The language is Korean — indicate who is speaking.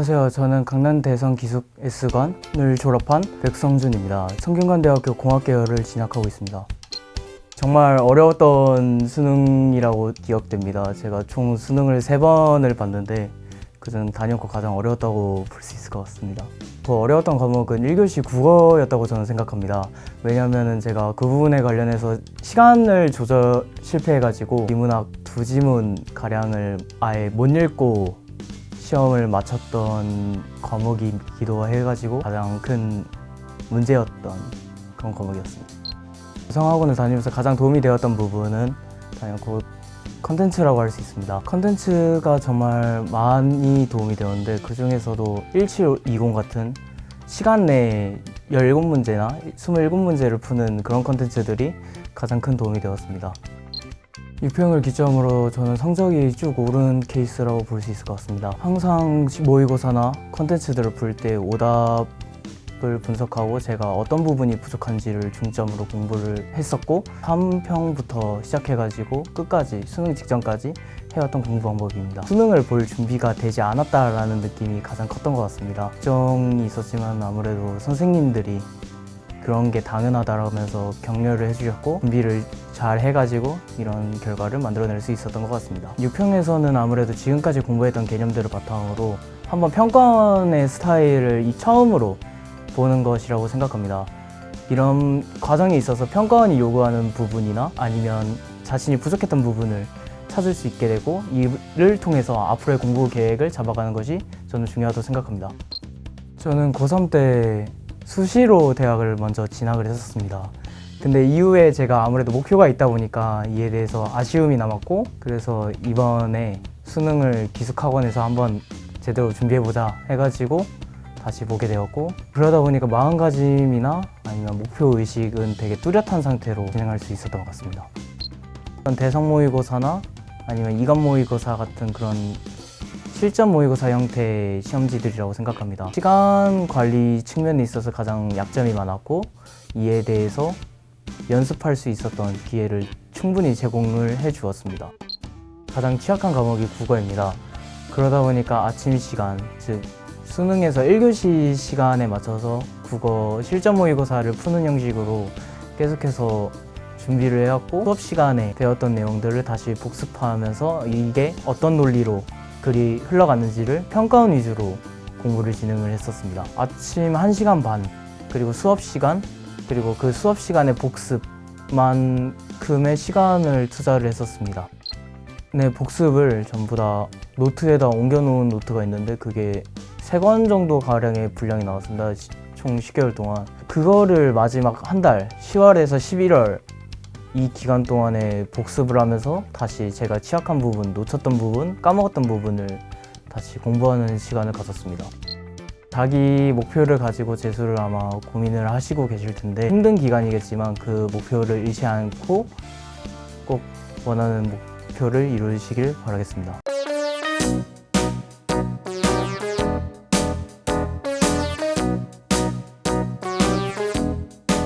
Speaker 1: 안녕하세요. 저는 강남대성 기숙 S관을 졸업한 백성준입니다. 성균관대학교 공학계열을 진학하고 있습니다. 정말 어려웠던 수능이라고 기억됩니다. 제가 총 수능을 3번을 봤는데 그중 단연코 가장 어려웠다고 볼 수 있을 것 같습니다. 더 어려웠던 과목은 1교시 국어였다고 저는 생각합니다. 왜냐하면 제가 그 부분에 관련해서 시간을 조절 실패해가지고 비문학 2지문 가량을 아예 못 읽고 시험을 마쳤던 과목이기도 해가지고 가장 큰 문제였던 그런 과목이었습니다. 구성학원을 다니면서 가장 도움이 되었던 부분은 단연코 컨텐츠라고 할 수 있습니다. 컨텐츠가 정말 많이 도움이 되었는데 그 중에서도 1720 같은 시간 내에 17문제나 27문제를 푸는 그런 컨텐츠들이 가장 큰 도움이 되었습니다. 6평을 기점으로 저는 성적이 쭉 오른 케이스라고 볼 수 있을 것 같습니다. 항상 모의고사나 컨텐츠들을 풀 때 오답을 분석하고 제가 어떤 부분이 부족한지를 중점으로 공부를 했었고 3평부터 시작해가지고 끝까지 수능 직전까지 해왔던 공부 방법입니다. 수능을 볼 준비가 되지 않았다라는 느낌이 가장 컸던 것 같습니다. 걱정이 있었지만 아무래도 선생님들이 그런 게 당연하다라면서 격려를 해주셨고 준비를 잘 해가지고 이런 결과를 만들어낼 수 있었던 것 같습니다. 6평에서는 아무래도 지금까지 공부했던 개념들을 바탕으로 한번 평가원의 스타일을 처음으로 보는 것이라고 생각합니다. 이런 과정에 있어서 평가원이 요구하는 부분이나 아니면 자신이 부족했던 부분을 찾을 수 있게 되고 이를 통해서 앞으로의 공부 계획을 잡아가는 것이 저는 중요하다고 생각합니다. 저는 고3 때 수시로 대학을 먼저 진학을 했었습니다. 근데 이후에 제가 아무래도 목표가 있다 보니까 이에 대해서 아쉬움이 남았고 그래서 이번에 수능을 기숙학원에서 한번 제대로 준비해보자 해가지고 다시 보게 되었고 그러다 보니까 마음가짐이나 아니면 목표의식은 되게 뚜렷한 상태로 진행할 수 있었던 것 같습니다. 대성 모의고사나 아니면 이감 모의고사 같은 그런 실전 모의고사 형태의 시험지들이라고 생각합니다. 시간 관리 측면에 있어서 가장 약점이 많았고 이에 대해서 연습할 수 있었던 기회를 충분히 제공을 해주었습니다. 가장 취약한 과목이 국어입니다. 그러다 보니까 아침 시간, 즉 수능에서 1교시 시간에 맞춰서 국어 실전 모의고사를 푸는 형식으로 계속해서 준비를 해왔고 수업 시간에 배웠던 내용들을 다시 복습하면서 이게 어떤 논리로 글이 흘러갔는지를 평가원 위주로 공부를 진행을 했었습니다. 아침 1시간 반 그리고 수업 시간 그리고 그 수업 시간의 복습만큼의 시간을 투자를 했었습니다. 네, 복습을 전부 다 노트에다 옮겨놓은 노트가 있는데 그게 3권 정도 가량의 분량이 나왔습니다. 총 10개월 동안. 그거를 마지막 한 달, 10월에서 11월 이 기간 동안에 복습을 하면서 다시 제가 취약한 부분, 놓쳤던 부분, 까먹었던 부분을 다시 공부하는 시간을 가졌습니다. 자기 목표를 가지고 재수를 아마 고민을 하시고 계실 텐데 힘든 기간이겠지만 그 목표를 잃지 않고 꼭 원하는 목표를 이루시길 바라겠습니다.